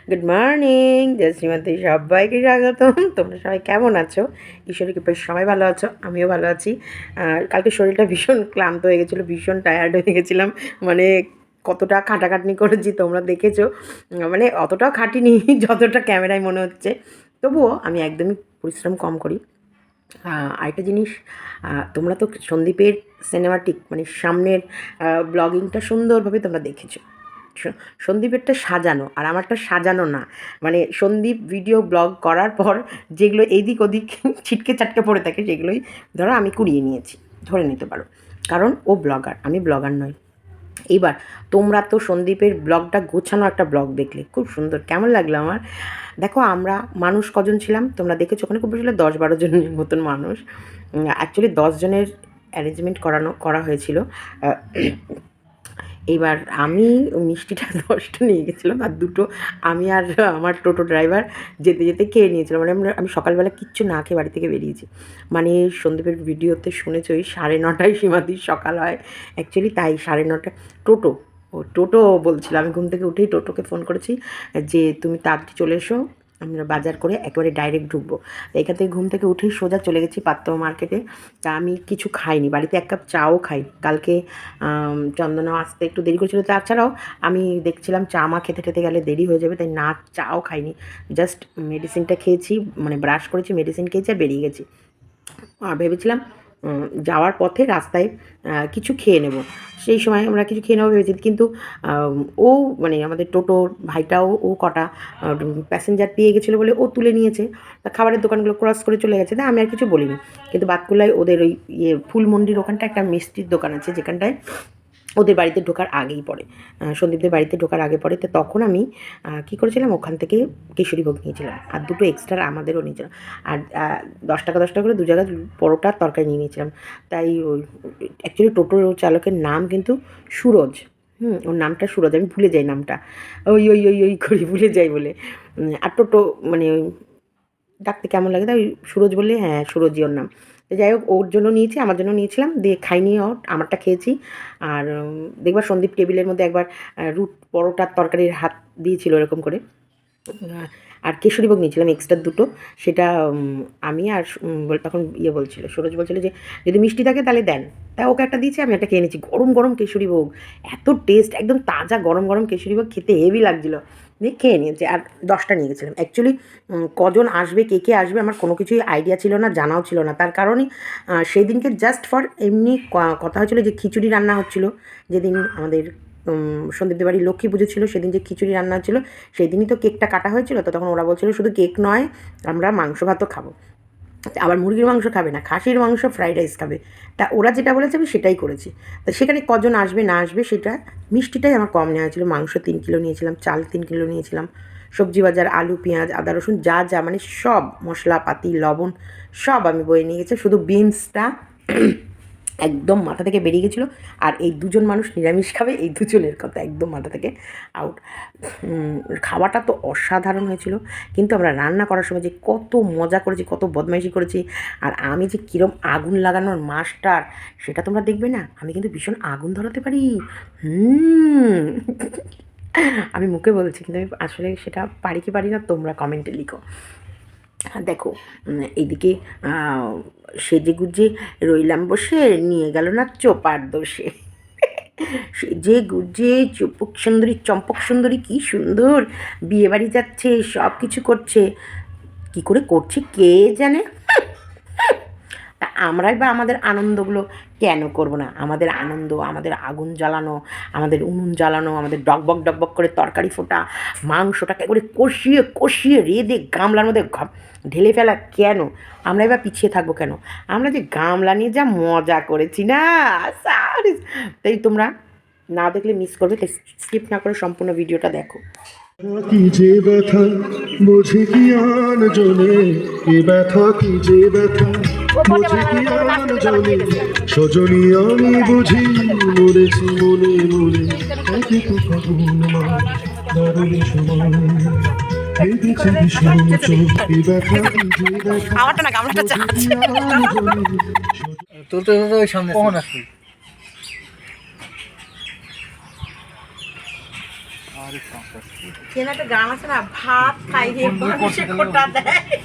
Good morning জয় শ্রীমতী, সবাইকে স্বাগতম। তোমরা সবাই কেমন আছো? ঈশ্বরের কৃপায় সবাই ভালো আছো, আমিও ভালো আছি। আর কালকে শরীরটা ভীষণ ক্লান্ত হয়ে গেছিলো, ভীষণ টায়ার্ড হয়ে গেছিলাম। মানে কতটা খাটাখাটনি করেছি তোমরা দেখেছো। মানে অতটাও খাটিনি যতটা ক্যামেরায় মনে হচ্ছে, তবুও আমি একদমই পরিশ্রম কম করি। আরেকটা জিনিস, তোমরা তো সন্দীপের সিনেমাটিক মানে সামনের ব্লগিংটা সুন্দরভাবে তোমরা দেখেছো। সন্দীপেরটা সাজানো আর আমারটা সাজানো না। মানে সন্দীপ ভিডিও ব্লগ করার পর যেগুলো এদিক ওদিক ছিটকে চাটকে পড়ে থাকে, সেগুলোই ধরো আমি কুড়িয়ে নিয়েছি, ধরে নিতে পারো। কারণ ও ব্লগার, আমি ব্লগার নই। এইবার তোমরা তো সন্দীপের ব্লগটা গোছানো একটা ব্লগ দেখলে, খুব সুন্দর, কেমন লাগলো আমার। দেখো আমরা মানুষ কজন ছিলাম তোমরা দেখেছো, ওখানে খুব বেশি 10-12 জনের মতন মানুষ। অ্যাকচুয়ালি 10 জনের অ্যারেঞ্জমেন্ট করা হয়েছিল। এইবার আমি মিষ্টিটা 10টা নিয়ে গেছিলাম, আর 2টো আমি আর আমার টোটো ড্রাইভার যেতে যেতে খেয়ে নিয়েছিলাম। মানে আমি সকালবেলা কিচ্ছু না খেয়ে বাড়ি থেকে বেরিয়েছি। মানে সন্দীপের ভিডিওতে শুনেছই 9:30টায় সীমাদির সকাল হয়। অ্যাকচুয়ালি তাই 9:30 টোটো বলছিল। আমি ঘুম থেকে উঠেই টোটোকে ফোন করেছি যে তুমি তাড়াতাড়ি চলে এসো, আমরা বাজার করে একেবারে ডাইরেক্ট ঢুকবো। এখান থেকে ঘুম থেকে উঠেই সোজা চলে গেছি পাত্তমা মার্কেটে। তা আমি কিছু খাইনি, বাড়িতে 1 কাপ চাও খাইনি। কালকে চন্দনা আসতে একটু দেরি করেছিল, তাছাড়াও আমি দেখছিলাম চা মা খেতে খেতে গেলে দেরি হয়ে যাবে, তাই না চাও খাইনি। জাস্ট মেডিসিনটা খেয়েছি, মানে ব্রাশ করেছি, মেডিসিন খেয়েছি আর বেরিয়ে গেছি। আর ভেবেছিলাম যাওয়ার পথে রাস্তায় কিছু খেয়ে নেব। সেই সময় আমরা কিছু খেয়ে নেবো ভেবেছি, কিন্তু ও মানে আমাদের টোটোর ভাইটাও কটা প্যাসেঞ্জার পেয়ে গেছিলো বলে ও তুলে নিয়েছে। তা খাবারের দোকানগুলো ক্রস করে চলে গেছে, তা আমি আর কিছু বলিনি। কিন্তু বাতকুল্লায় ওদের ওই ফুলমন্ডির ওখানটা একটা মিষ্টির দোকান আছে, যেখানটায় ওদের বাড়িতে ঢোকার আগেই পড়ে, সন্দীপদের বাড়িতে ঢোকার আগে পড়ে। তো তখন আমি কী করেছিলাম, ওখান থেকে কেশরীভোগ নিয়েছিলাম, আর 2টো এক্সট্রা আমাদেরও নিয়েছিলাম। আর 10 টাকা করে 2 জায়গায় পরোটার তরকারি নিয়ে নিয়েছিলাম। তাই ওই অ্যাকচুয়ালি টোটোর চালকের নাম কিন্তু সুরজ। ওর নামটা সুরজ, আমি ভুলে যাই নামটা, ওই ওই ওই ওই করি ভুলে যাই বলে। আর টোটো মানে ওই ডাকতে কেমন লাগে, তাই সুরজ বললে হ্যাঁ সুরজই ওর নাম। তো যাই হোক, ওর জন্য নিয়েছি, আমার জন্য নিয়েছিলাম, দিয়ে খাইনি, আমারটা খেয়েছি। আর দেখবার সন্দীপ টেবিলের মধ্যে একবার পরোটার তরকারির হাত দিয়েছিল এরকম করে। আর কেশরীভোগ নিয়েছিলাম এক্সট্রা 2টো। সেটা আমি আর তখন বলছিল, সুরজ বলছিল যে যদি মিষ্টি থাকে তাহলে দেন। তাই ওকে একটা দিয়েছি, আমি একটা খেয়ে নিয়েছি। গরম গরম কেশরীভোগ, এত টেস্ট, একদম তাজা গরম গরম কেশরীভোগ, খেতে হেভি লাগছিলো। দিয়ে খেয়ে নিয়েছি। আর 10টা নিয়ে গেছিলাম। অ্যাকচুয়ালি কজন আসবে, কে কে আসবে, আমার কোনো কিছুই আইডিয়া ছিল না, জানাও ছিল না। তার কারণই সেই দিনকে জাস্ট ফর এমনি কথা হয়েছিল যে খিচুড়ি রান্না হচ্ছিলো। যেদিন আমাদের সন্দীপদের বাড়ির লক্ষ্মী পুজো ছিল, সেদিন যে খিচুড়ি রান্না হচ্ছিলো, সেই দিনই তো কেকটা কাটা হয়েছিল। তো তখন ওরা বলছিল শুধু কেক নয়, আমরা মাংস ভাতও খাবো, আবার মুরগির মাংস খাবে না, খাসির মাংস, ফ্রাইড রাইস খাবে। তা ওরা যেটা বলেছে আমি সেটাই করেছি। তা সেখানে কজন আসবে না আসবে সেটা, মিষ্টিটাই আমার কম নেওয়া হয়েছিলো। মাংস 3 কিলো নিয়েছিলাম, চাল 3 কিলো নিয়েছিলাম, সবজি বাজার, আলু, পেঁয়াজ, আদা, রসুন, যা যা মানে সব মশলাপাতি, লবণ সব আমি বয়ে নিয়ে গেছি। শুধু বিনসটা একদম মাথা থেকে বেরিয়ে গেছিলো। আর এই 2জন মানুষ নিরামিষ খাবে, এই 2জনের কথা একদম মাথা থেকে আউট। খাওয়াটা তো অসাধারণ হয়েছিল, কিন্তু আমরা রান্না করার সময় যে কত মজা করেছি, কত বদমাইশি করেছি, আর আমি যে কীরম আগুন লাগানোর মাস্টার সেটা তোমরা দেখবে না। আমি কিন্তু ভীষণ আগুন ধরাতে পারি। আমি মুখে বলছি, কিন্তু আমি আসলে সেটা পারি কি পারি না তোমরা কমেন্টে লিখো। দেখো এইদিকে সেজে গুজে রইলাম বসে, নিয়ে গেল না চোপার দোষে। সেজে গুজে চম্পক সুন্দরী কী সুন্দর বিয়েবাড়ি যাচ্ছে, সব কিছু করছে। কি করে করছে কে জানে। তা আমরাই বা আমাদের আনন্দগুলো কেন করবো না? আমাদের আনন্দ, আমাদের আগুন জ্বালানো, আমাদের উনুন জ্বালানো, আমাদের ডকবক ডকবক করে তরকারি ফোটা, মাংসটাকে করে কষিয়ে কষিয়ে রেঁধে গামলার মধ্যে ঢেলে ফেলা কেন? আমরাই বা পিছিয়ে থাকবো কেন? আমরা যে গামলা নিয়ে যা মজা করেছি না, তাই তোমরা না দেখলে মিস করবে, তাই স্কিপ না করে সম্পূর্ণ ভিডিওটা দেখো। কি যে ব্যথা বোঝে কি আন জনে, এ ব্যথা কি যে ব্যথা বোঝে কি আন জনে, সজনী আমি বুঝি মরেছি মনে মনে, একে তো ফাগুন মা দারুণ সময়, কেঁদেছে ভীষণ চোখ, এ ব্যথা কি যে ব্যথা বোঝে কি আন জনে। তোর তো ওই সামনে কখন আসবি? আরে কেন একটা গান আছে না, ভাত খাই হে মানুষে কোটা দেয়,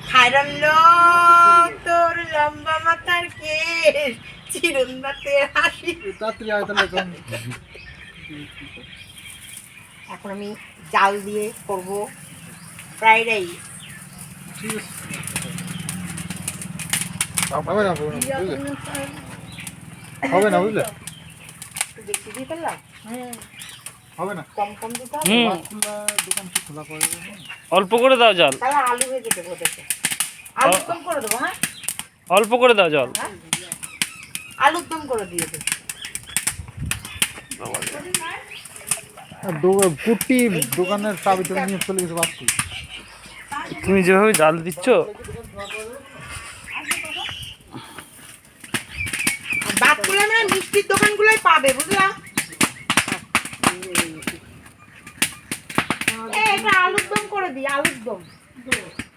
খাইরান লোক তোর লম্বা মাথার কেশ, চিরুন্দাতে হাসি। তাড়াতাড়ি আয় তাহলে এখন। এখন আমি জাল দিয়ে করব ফ্রাইড রাইস। ঠিক আছে। হবে না বুঝলে? হবে না বুঝলে? একটু বেশি দিয়ে ফেললাম, হবে না। কম কম দিতে হবে। খোলা দোকান কি খোলা পাওয়া যাবে না? অল্প করে দাও জল, তাহলে আলু ভেজে দেবো ওদেরকে, আলুর দম করে দেবো। হ্যাঁ অল্প করে দাও জল। হ্যাঁ, আলুর দম করে দিয়ে দেবো। পুটি দোকানের চাবিটা নিয়ে চলে গেছে বাচ্চা। তুমি যেভাবে জাল দিচ্ছ, বাদগুলো মানে মিষ্টির দোকানগুলোই পাবে, বুঝলা? এটা আলুর দম করে দিই, আলুর দম।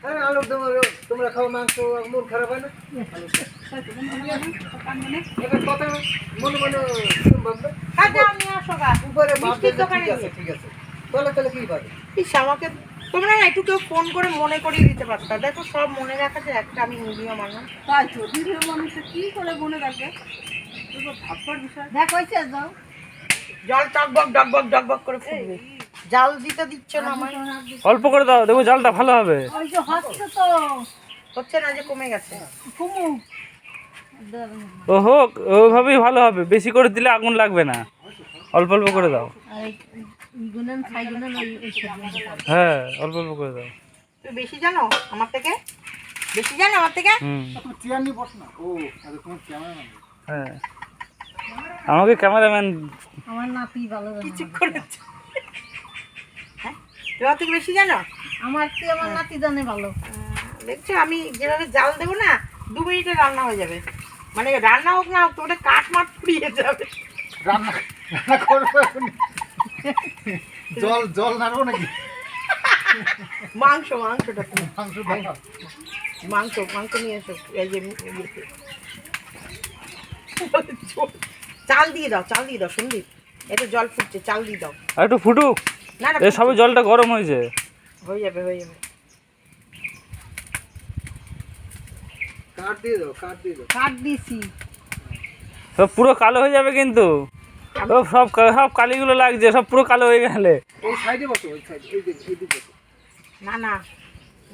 হ্যাঁ আলুর দম। তোমরা খাও মাংস, মন খারাপ হয় না? এবার কথা মনে মনে ভাববে। কাজে আমি আসো গা, উপরে মিষ্টির দোকানে ঠিক আছে, ঠিক আছে। তাহলে তাহলে কি পাবে? ইস, আমাকে তোমরা না একটু কেউ ফোন করে মনে করিয়ে দিতে পারতো। দেখো সব মনে রাখা যায়, একটা আমি নিরীহ মানুষ। তাই তো দিদির মানুষে কি করে মনে রাখবে? দেখ হয়েছে যাও। জল টকবক ডকবক ডকবক করে ফুটবে। জাল দিতে দিচ্ছ না আমার, অল্প করে দাও, দেখো জালটা ভালো হবে। ওই যে হচ্ছে তো হচ্ছে না যে কমে গেছে। কুমু ও হোক, ওইভাবেই ভালো হবে। বেশি করে দিলে আগুন লাগবে না, অল্প অল্প করে দাও। গুনেন খাই গুনেন ওই সবজি। হ্যাঁ অল্প অল্প করে দাও। তুই বেশি জানো আমার থেকে, বেশি জানো আমার থেকে। হুম, তুমি চেয়ার নিয়ে বস না। ও আরে তোমার ক্যামেরাম্যান। হ্যাঁ আমাকে ক্যামেরাম্যান। আমার নাতি ভালো জানে। কিছু করেছে, হ্যাঁ তোমার থেকে বেশি জানো। আমার কি আমার নাতি জানে ভালো। দেখছো আমি যেভাবে জাল দেবো না, 2 মিনিটে রান্না হয়ে যাবে। মানে রান্না হোক না হোক, তোমাদের কাঠ মাঠ পুড়িয়ে যাবে। রান্না রান্না করবো এখন। জল জল নাড়বো নাকি? মাংসটা তুমি- মাংস দাও। মাংস নিয়ে এসো। এই যে চাল দিয়ে দাও, চাল দিয়ে দাও সন্দীপ। এটা জল ফুটছে, চাল দিয়ে দাও। আর একটু ফুটুক, না না এ সবে জলটা গরম হয়েছে। হয়ে যাবে, হয়ে যাবে। কাঠ দিয়ে দাও, কাঠ দিয়ে দাও। কাট দিছি। সব পুরো কালো হয়ে যাবে কিন্তু। ও সব সব কালিগুলো লাগছে, সব পুরো কালো হয়ে গেলে। ওই সাইডে বসো, ওই সাইডে, এই দিকে বসো। না না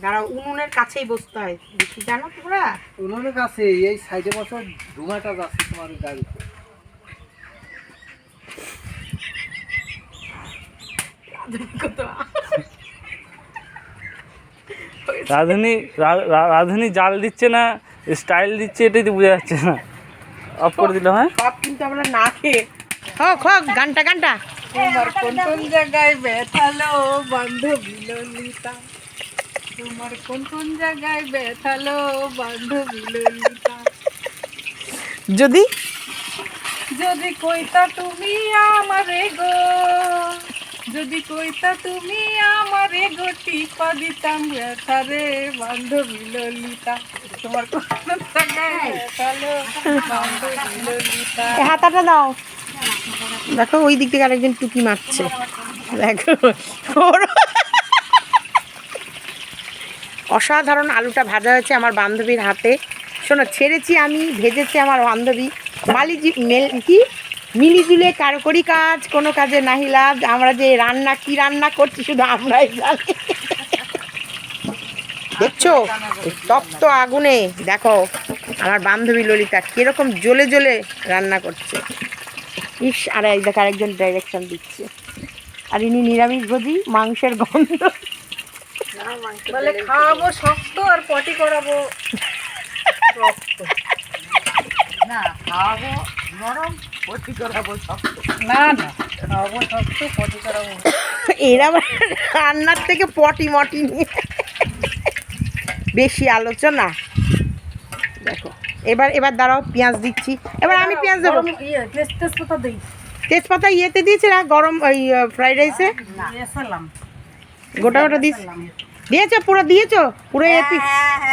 দাঁড়াও, উনুনের কাছেই বসতে হয়। বেশি জানো তোমরা? উনুনের কাছে এই সাইডে বসো, ধুমাটা যাচ্ছে তোমার গাড়ি। রাঁধুনি জাল দিচ্ছে না, স্টাইল দিচ্ছে, এটাই তো বোঝা যাচ্ছে না। অফ করে দিলাম। হ্যাঁ সব কিন্তু আমরা না খেয়ে হোক হোক গানটা তোমার কোন কোন জায়গায় ব্যথালো বান্ধবী ললিতা, তোমার কোন কোন জায়গায় ব্যথালো বান্ধবী ললিতা, যদি যদি কইতা তুমি আমারে গো, যদি কইতা তুমি আমারে গো, টিপা দিতাম ব্যথারে বান্ধবী ললিতা, তোমার কোন কোন জায়গায় ব্যথালো বান্ধবী ললিতা। হাতাটা দাও। দেখো ওই দিক থেকে আরেকজন টুকি মারছে, দেখো। অসাধারণ আলুটা ভাজা হয়েছে আমার বান্ধবীর হাতে। শোনো, ছেড়েছি আমি, ভেজেছে আমার বান্ধবী। মিলিজুলে কারো করি কাজ, কোনো কাজে নাহি লাভ। আমরা যে রান্না কি রান্না করছি শুধু আমরাই জানি। দেখছো তপ্ত আগুনে, দেখো আমার বান্ধবী ললিতা কিরকম জ্বলে জ্বলে রান্না করছে। ইস, আর এই দেখো আরেকজন ডাইরেকশন দিচ্ছে। আর ইনি নিরামিষ ভোজি, মাংসের গন্ধ। বলে খাওয়াবো শক্ত আর পটি করাবো রক্ত। না খাওয়াবো নরম, পটি করাবো শক্ত। না না খাওয়াবো শক্ত, পটি করাবো। এরা আবার রান্নার থেকে পটি মটি নিয়ে বেশি আলোচনা। দেখো এবার দাঁড়াও, পেঁয়াজ দিচ্ছি। এবার আমি পেঁয়াজ দেবো। তেজপাতা দিই। তেজপাতা ইয়েতে দিয়েছে না, গরম ওই ফ্রাইড রাইসে এসালাম গোটা গোটা দিয়েছো, পুরো দিয়েছো পুরো এপি।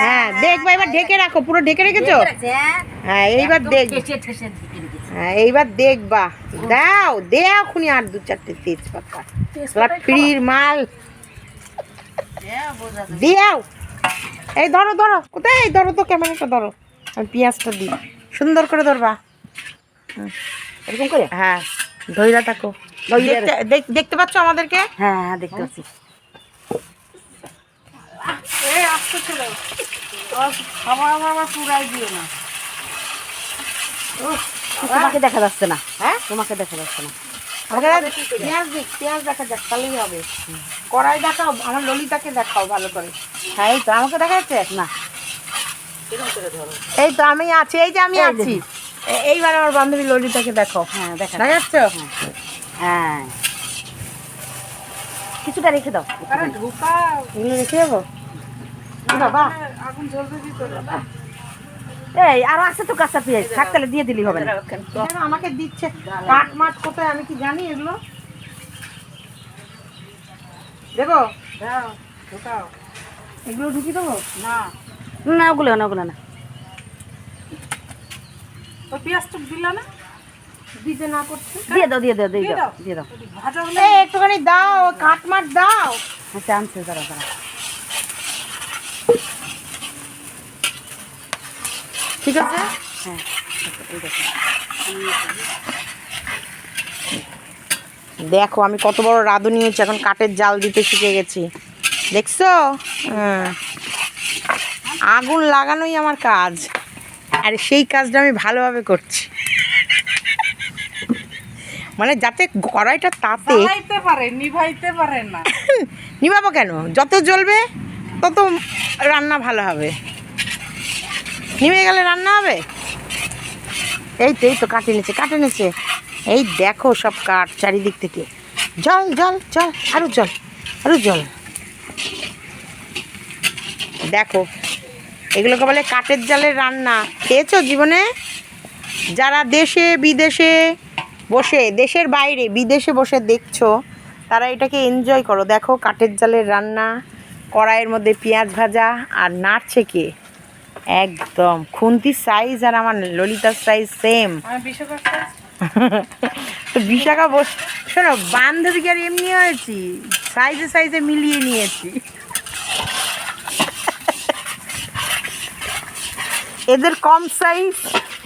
হ্যাঁ দেখবো, এবার ঢেকে রাখো, পুরো ঢেকে রেখেছো। হ্যাঁ এইবার দেখ, ঠেসে ঠেসে ঢেকে রেখেছি। হ্যাঁ, এইবার দেখবা, দাও দেও খুনি আর 2-4টে তেজপাতা, ফ্রির মাল দেও। এই ধরো ধরো, কোথায়, এই ধরো তো, ক্যামেরাটা ধরো, আমি পেঁয়াজটা দিই, সুন্দর করে ধরবা, এরকম করে? হ্যাঁ ধইরা থাকো। দেখতে পাচ্ছ আমাদেরকে? হ্যাঁ হ্যাঁ দেখতে পাচ্ছি। এই আস্তে ছিল, খাবার আমার পুরাই দিও না। তোমাকে দেখা যাচ্ছে না, হ্যাঁ তোমাকে দেখা যাচ্ছে না। পেঁয়াজ দেখ, পেঁয়াজ দেখা যাক, তাহলেই হবে। কড়াই দেখাও, আমার ললিতাকে দেখাও ভালো করে। হ্যাঁ এই তো, আমাকে দেখা যাচ্ছে না এই তো আমি আছি, এই যে আমি আছি। এইবার আমার বান্ধবী ললিতাকে দেখো। হ্যাঁ দেখা দেখা যাচ্ছে? হ্যাঁ কিছুটা রেখে দাও। এগুলো রেখে যাবো বাবা? এই আরো আছে তো কাঁচা পেঁয়াজ, থাক তাহলে দিয়ে দিলি হবে না। কেন আমাকে দিচ্ছে কাট মাট কোথায়, আমি কি জানি এগুলো? দেবো এগুলো ঢুকি দেবো না? না ওগুলো না, ওগুলো না। পেঁয়াজ তো দিলা না, দিতে না করছে। দিয়ে দাও দিয়ে দাও দিয়ে দাও দিয়ে দাও। এই একটুখানি দাও, কাট মাট দাও। আচ্ছা আনছে, দাঁড়া দাঁড়া। ঠিক আছে, হ্যাঁ এই দেখো। দেখো আমি কত বড় রাঁধুনি হয়েছি, এখন কাঠের জাল দিতে শিখে গেছি, দেখছো? আগুন লাগানোই আমার কাজ, আর সেই কাজটা আমি ভালোভাবে করছি, মানে যাতে কড়াইটা তাতে নিভাইতে পারে না। নিভাবো কেন, যত জ্বলবে তত রান্না ভালো হবে, নিভে গেলে রান্না হবে। এই তো কাটে নিচে, এই দেখো সব কাঠ চারিদিক থেকে, জল জল জল, আরো জল। দেখো এগুলোকে বলে কাঠের জালের রান্না, খেয়েছো জীবনে? যারা দেশে বিদেশে বসে, দেশের বাইরে বিদেশে বসে দেখছো, তারা এটাকে এনজয় করো। দেখো কাঠের জালের রান্না, কড়াইয়ের মধ্যে পেঁয়াজ ভাজা, আর নাড়ছে কে? একদম খুন্তির সাইজ আর আমার ললিতার সাইজ সেম। তো বিশাখা শোনো, বান্ধবীকে আর এমনি হয়েছি, সাইজে মিলিয়ে নিয়েছি। এদের কম সাইজ,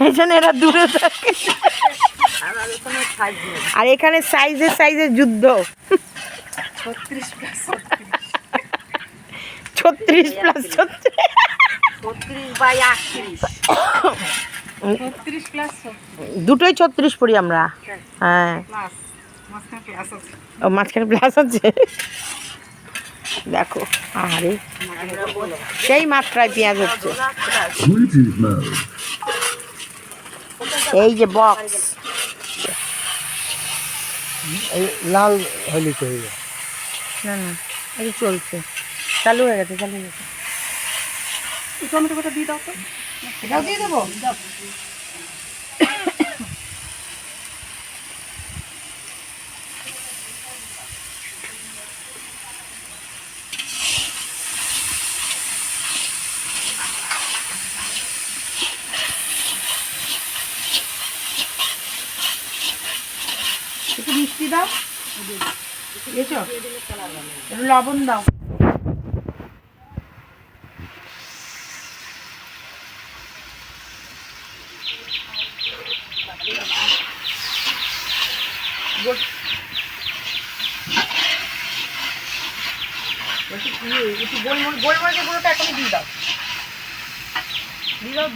এই জন্য এরা দূরে থাকে, আর এখানে সাইজে যুদ্ধ। 36 প্লাস 36, দুটোই 36 পড়ি আমরা। হ্যাঁ ও মাঝখানে প্লাস আছে। দেখো আরে সেই মাত্রায় পেঁয়াজ হচ্ছে। এই যে বক্স, লাল হলি তো হয়ে যায়। না এই চলছে, চালু হয়ে গেছে। টমেটো কটা দিয়ে দাও তো, এটাও দিয়ে দেবো। একটু মিষ্টি দাও, দিয়েছো? একটু লবণ দাও। গোলমরিচের গুঁড়োটা এখনই দিয়ে দাও,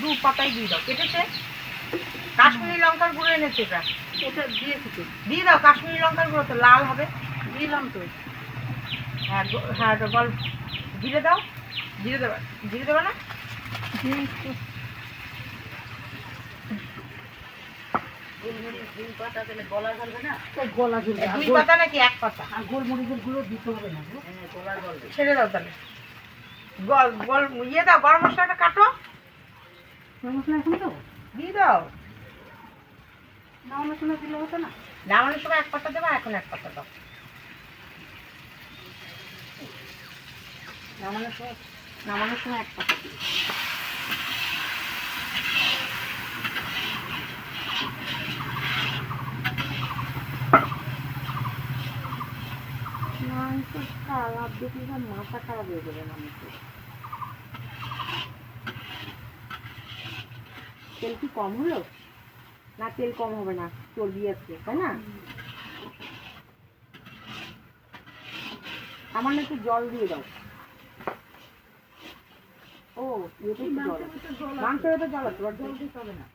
2 পাতায় দিয়ে দাও। কেটেছে কাশ্মীরি লঙ্কার গুঁড়ো এনেছে, এটা দিয়ে দাও। কাশ্মীরি লঙ্কার গুঁড়ো তো লাল হবে, দিলাম তো। হ্যাঁ হ্যাঁ বল, জিরে দাও, জিরে দেবে না? দুই পাতা নাকি 1 পাতা? গোলমরিচের গুঁড়ো দিতে হবে না, ছেড়ে দাও তাহলে। ইয়ে দাও, গরম মশলাটা কাটো, দিয়ে দাও। নামানোর সময় দিলে হতো না? নামানোর সময় 1 পাতা দেবো, এখন 1 পাতা দাও। নামানোর সময় 1 পাতা দিই। মাংসের কালার দেখে সব মাথা খারাপ হয়ে যাবে মানুষের। তেল কি কম হলো? না তেল কম হবে না, চর্বি আছে তাই না? আমার না একটু জল দিয়ে দাও। ও এতে কি জল? মাংসের তো জল আছে, জল দিতে হবে না।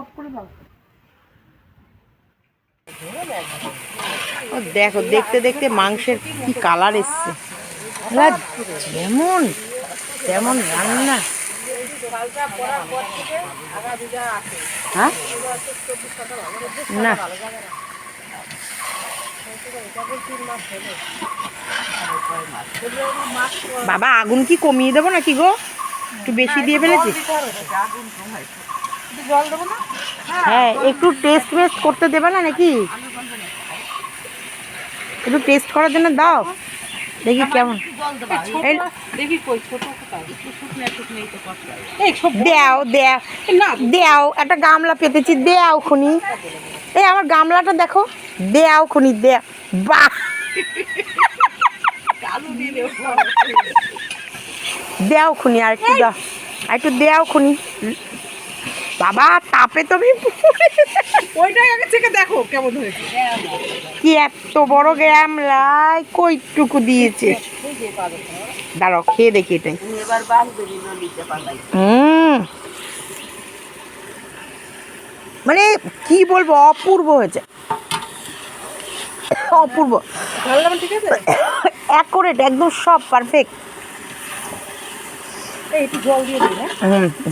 অফ করে দাও। ও দেখো, দেখতে দেখতে মাংসের কি কালার এসছে, যেমন তেমন রান্না। হ্যাঁ না বাবা, আগুন কি কমিয়ে দেবো নাকি গো? একটু বেশি দিয়ে ফেলেছি। হ্যাঁ, একটু টেস্ট মেস্ট করতে দেবে না নাকি? একটু টেস্ট করার জন্য দাও, দেখি কেমন। দেও দেও দেও, একটা গামলা পেতেছি, দেও খুনি। এই আমার গামলাটা দেখো, দেও খুনি, দেও। বাহ, দেও খুনি, আর একটু দাও, আর একটু দেও খুনি। বাবা তাপে তুমি ওইটাই আগে থেকে দেখো কেমন হয়েছে। কি এত বড় গামলায় কইটুকু দিয়েছে। দাঁড়াও খেয়ে দেখি এটাই। মানে কি বলবো, অপূর্ব হয়েছে, অপূর্ব। ঠিক আছে, অ্যাকুরেট, একদম সব পারফেক্ট। একটু জল দিয়ে দিই না।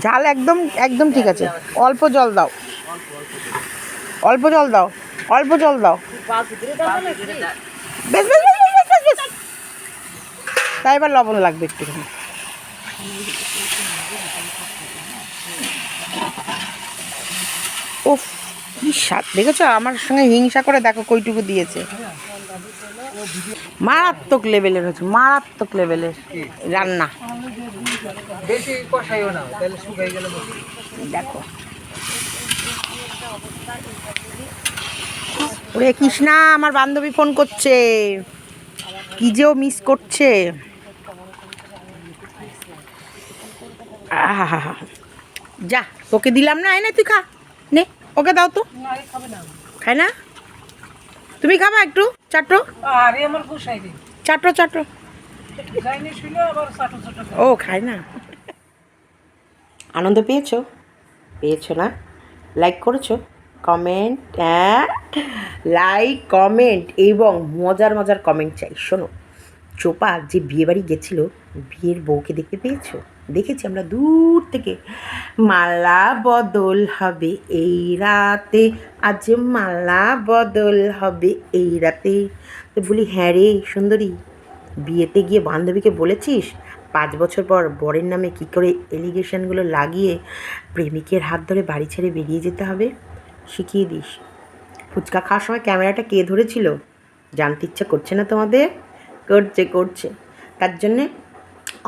ঝাল একদম একদম ঠিক আছে। অল্প জল দাও, অল্প জল দাও, অল্প জল দাও। বেশ বেশ বেশ বেশ বেশ বেশ। তাই এবার লবণ লাগবে একটুখানি। উফ কি স্বাদ, দেখেছো? আমার সঙ্গে হিংসা করে দেখো কইটুকু দিয়েছে। মারাত্মক লেভেলের হচ্ছে, মারাত্মক লেভেলের রান্না। বেশি কষাইও না, তাহলে শুকাই গেলে দেখো, ওরে কৃষ্ণা, আমার বান্ধবী ফোন করছে, কি যেও মিস করছে। আহা, যা তোকে দিলাম না, এনে তুই খা, নে ওকে দাও তো। খাই না? তুমি খাবা একটু? চাটো, আরে আমার গুছাই দিই, চাটো চাটো। যাইনি শুনে আবার চাটো চাটো। ও খায় না। আনন্দ পেয়েছো? পেয়েছো না? লাইক করেছো? কমেন্ট, হ্যাঁ লাইক কমেন্ট এবং মজার মজার কমেন্ট চাই। শোনো, চোপা যে বিয়েবাড়ি গেছিল, বিয়ের বউকে দেখতে পেয়েছো? দেখেছি আমরা দূর থেকে। মালা বদল হবে এই রাতে, আজ মালা বদল হবে এই রাতে। তো বলি, হ্যাঁ রে সুন্দরী, বিয়েতে গিয়ে বান্ধবীকে বলেছিস 5 বছর পর বরের নামে কী করে এলিগেশনগুলো লাগিয়ে প্রেমিকের হাত ধরে বাড়ি ছেড়ে বেরিয়ে যেতে হবে? শিখিয়ে দিস। ফুচকা খাওয়ার সময় ক্যামেরাটা কে ধরেছিল? জানতে ইচ্ছা করছে না তোমাদের? করছে করছে, তার জন্যে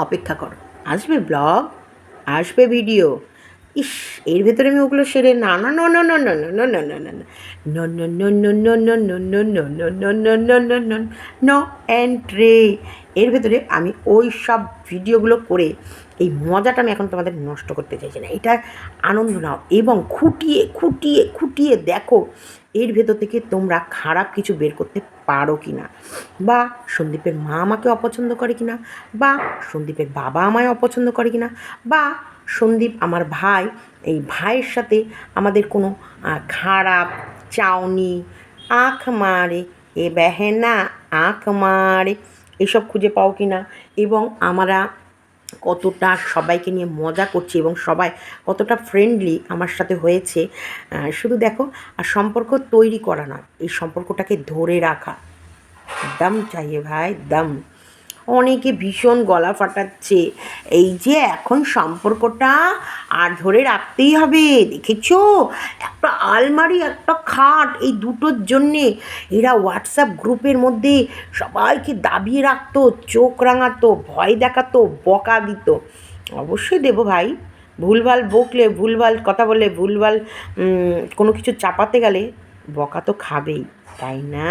অপেক্ষা করো, আসবে ব্লগ, আসবে ভিডিও। ইস, এর ভেতরে আমি ওগুলো সেরে না না না না না না না না না না না নো এন্ট্রি। এর ভেতরে আমি ওই সব ভিডিওগুলো করে এই মজাটা আমি এখন তোমাদের নষ্ট করতে চাইছি না। এটা আনন্দ নাও এবং খুঁটিয়ে খুঁটিয়ে খুঁটিয়ে দেখো এর ভেতর থেকে তোমরা খারাপ কিছু বের করতে পারো কি না, বা সন্দীপের মা আমাকে অপছন্দ করে কি না, বা সন্দীপের বাবা আমায় অপছন্দ করে কি না, বা সন্দীপ আমার ভাই, এই ভাইয়ের সাথে আমাদের কোনো খারাপ চাউনি, আঁখ মারে এ বেহেনা, আঁখ মারে, এসব খুঁজে পাও কি না, এবং আমরা কতটা সবাইকে নিয়ে মজা করছি এবং সবাই কতটা ফ্রেন্ডলি আমার সাথে হয়েছে শুধু দেখো। আর সম্পর্ক তৈরি করা না, এই সম্পর্কটাকে ধরে রাখা, দম চাইয়ে ভাই, দম। অনেকে ভীষণ গলা ফাটাচ্ছে, এই যে এখন সম্পর্কটা আর ধরে রাখতেই হবে, দেখেছো একটা আলমারি একটা খাট, এই দুটোর জন্যে এরা হোয়াটসঅ্যাপ গ্রুপের মধ্যে সবাইকে দাবিয়ে রাখতো, চোখ রাঙাতো, ভয় দেখাতো, বকা দিত। অবশ্যই দেবো ভাই, ভুলভাল বকলে, ভুলভাল কথা বললে, ভুলভাল কোনো কিছু চাপাতে গেলে বকা তো খাবেই, তাই না?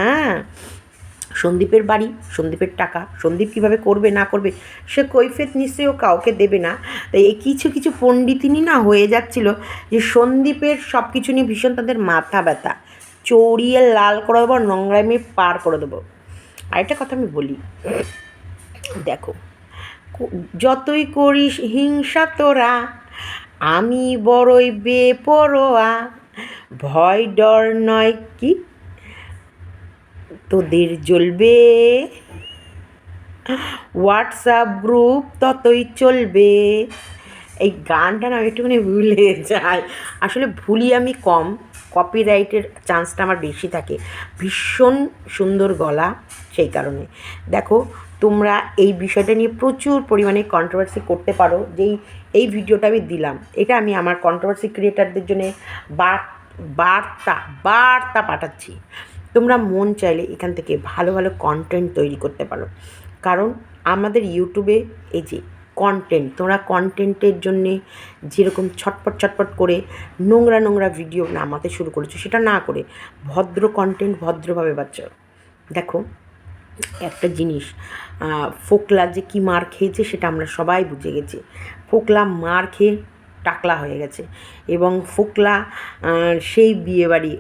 সন্দীপের বাড়ি, সন্দীপের টাকা, সন্দীপ কীভাবে করবে না করবে সে কৈফিয়ত নিশ্চয়ই ও কাউকে দেবে না। তাই এই কিছু কিছু পণ্ডিতিনী না হয়ে যাচ্ছিল যে সন্দীপের সব কিছু নিয়ে ভীষণ তাদের মাথা ব্যথা, চড়িয়ে লাল করে দেবো, নোংরামি পার করে দেবো। আরেকটা কথা আমি বলি, দেখো যতই করিস হিংসা তোরা, আমি বড়ই বেপরোয়া, ভয় ডর নয় কি তোদের জ্বলবে, হোয়াটসঅ্যাপ গ্রুপ ততই চলবে। এই গানটা না আমি একটুখানি ভুলে যাই, আসলে ভুলি আমি কম, কপিরাইটের চান্সটা আমার বেশি থাকে। ভীষণ সুন্দর গলা, সেই কারণে দেখো তোমরা এই বিষয়টা নিয়ে প্রচুর পরিমাণে কন্ট্রোভার্সি করতে পারো। এই ভিডিওটা আমি দিলাম, এটা আমি আমার কন্ট্রোভার্সি ক্রিয়েটারদের জন্য বার্তা পাঠাচ্ছি। তোমরা মন চাইলে এখান থেকে ভালো ভালো কন্টেন্ট তৈরি করতে পারো, কারণ আমাদের ইউটিউবে এই যে কন্টেন্ট, তোমরা কন্টেন্টের জন্যে যেরকম ছটপট করে নোংরা ভিডিও নামাতে শুরু করেছো, সেটা না করে ভদ্র কন্টেন্ট ভদ্রভাবে বাচ্চা। দেখো একটা জিনিস, ফোকলা যে কী মার খেয়েছে সেটা আমরা সবাই বুঝে গেছি। ফোকলা মার খেয়ে টাকলা হয়ে গেছে, এবং ফোকলা সেই বিয়েবাড়ি,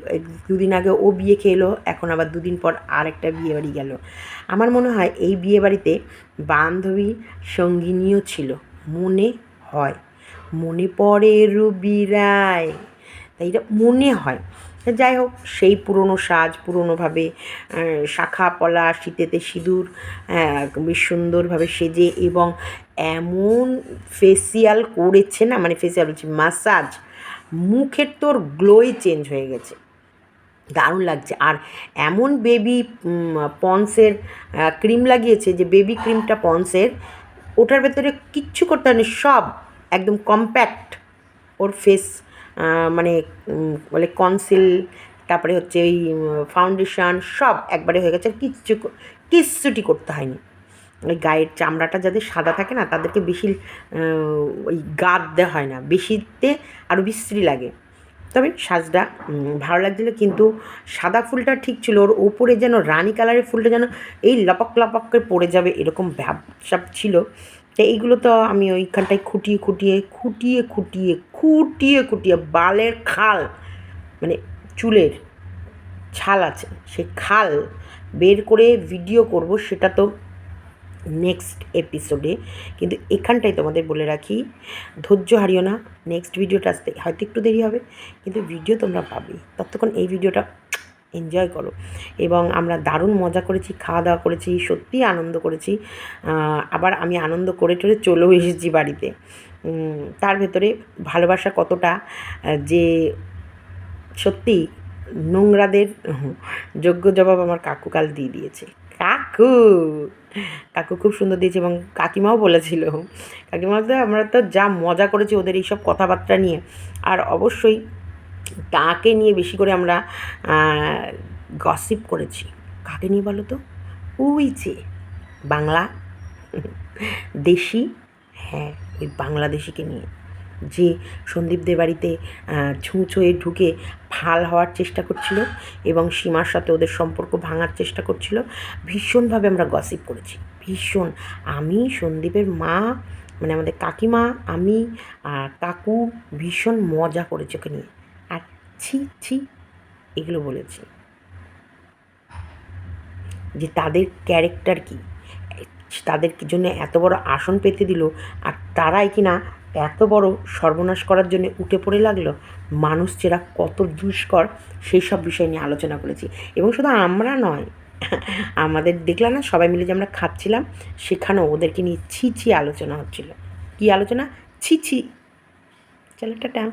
দুদিন আগে ও বিয়ে খেয়ে এলো, এখন আবার দুদিন পর আরেকটা বিয়েবাড়ি গেল। আমার মনে হয় এই বিয়েবাড়িতে বান্ধবী সঙ্গিনীও ছিল, মনে পড়ে রবি রায়, তাই এটা মনে হয়। যাই হোক, সেই পুরনো সাজ পুরনোভাবে শাখা পলা, শীতেতে সিঁদুর, বেশ সুন্দরভাবে সেজে, এবং এমন ফেসিয়াল করেছে না, মানে ফেসিয়াল বলছি ম্যাসাজ, মুখের তোর গ্লোই চেঞ্জ হয়ে গেছে, দারুণ লাগছে। আর এমন বেবি পন্সের ক্রিম লাগিয়েছে যে বেবি ক্রিমটা পন্সের, ওটার ভেতরে কিচ্ছু করতে হয়নি, সব একদম কম্প্যাক্ট ওর ফেস, মানে বলে কনসিল, তারপরে হচ্ছে ওই ফাউন্ডেশন সব একবারে হয়ে গেছে, কিচ্ছুটি করতে হয়নি। ওই গায়ের চামড়াটা যাদের সাদা থাকে না, তাদেরকে বেশি ওই গাদ দেওয়া হয় না, বেশিতে আরও বিশ্রী লাগে। তবে সাজটা ভালো লাগছিলো, কিন্তু সাদা ফুলটা ঠিক ছিল, ওর ওপরে যেন রানি কালারের ফুলটা যেন এই লপক করে পড়ে যাবে এরকম ভাবসাব ছিল। তো এইগুলো তো আমি ওইখানটায় খুঁটিয়ে বালের খাল, মানে চুলের ছাল আছে, সেই খাল বের করে ভিডিও করব, সেটা তো নেক্সট এপিসোডে। কিন্তু এখানটায় তোমাদের বলে রাখি, ধৈর্য হারিও না, নেক্সট ভিডিওটা আসতে হয়তো একটু দেরি হবে, কিন্তু ভিডিও তোমরা পাবে। ততক্ষণ এই ভিডিওটা এনজয় করো। এবং আমরা দারুণ মজা করেছি, খাওয়া দাওয়া করেছি, সত্যিই আনন্দ করেছি। আবার আমি আনন্দ করে চলেও এসেছি বাড়িতে। তার ভেতরে ভালোবাসা কতটা যে সত্যি, নোংরাদের যোগ্য জবাব আমার কাকু কাল দিয়ে দিয়েছে। কাকু খুব সুন্দর দিয়েছে, এবং কাকিমাও বলেছিল, কাকিমা তো আমরা তো যা মজা করেছি ওদের এইসব কথাবার্তা নিয়ে। আর অবশ্যই তাকে নিয়ে বেশি করে আমরা গসিপ করেছি। কাকে নিয়ে বলো তো? ওই যে বাংলা দেশি, হ্যাঁ ওই বাংলাদেশিকে নিয়ে, যে সন্দীপদের বাড়িতে ছুঁয়ে ঢুকে ফাল হওয়ার চেষ্টা করছিল এবং সীমার সাথে ওদের সম্পর্ক ভাঙার চেষ্টা করছিল। ভীষণভাবে আমরা গসিপ করেছি, ভীষণ। আমি, সন্দীপের মা, মানে আমাদের কাকিমা, আমি আর কাকু ভীষণ মজা করেছি ওকে নিয়ে। আর ছি এগুলো বলেছি যে তাদের ক্যারেক্টার কী, তাদের জন্য এত বড় আসন পেতে দিল, আর তারাই কিনা এত বড় সর্বনাশ করার জন্য উঠে পড়ে লাগলো। মানুষ চেরা কত দুষ্কর, সেই সব বিষয় নিয়ে আলোচনা করেছি। এবং শুধু আমরা নয়, আমাদের দেখলাম না সবাই মিলে যে আমরা খাচ্ছিলাম, সেখানেও ওদেরকে নিয়ে ছি আলোচনা হচ্ছিল। কী আলোচনা? ছি। চলো টাটা।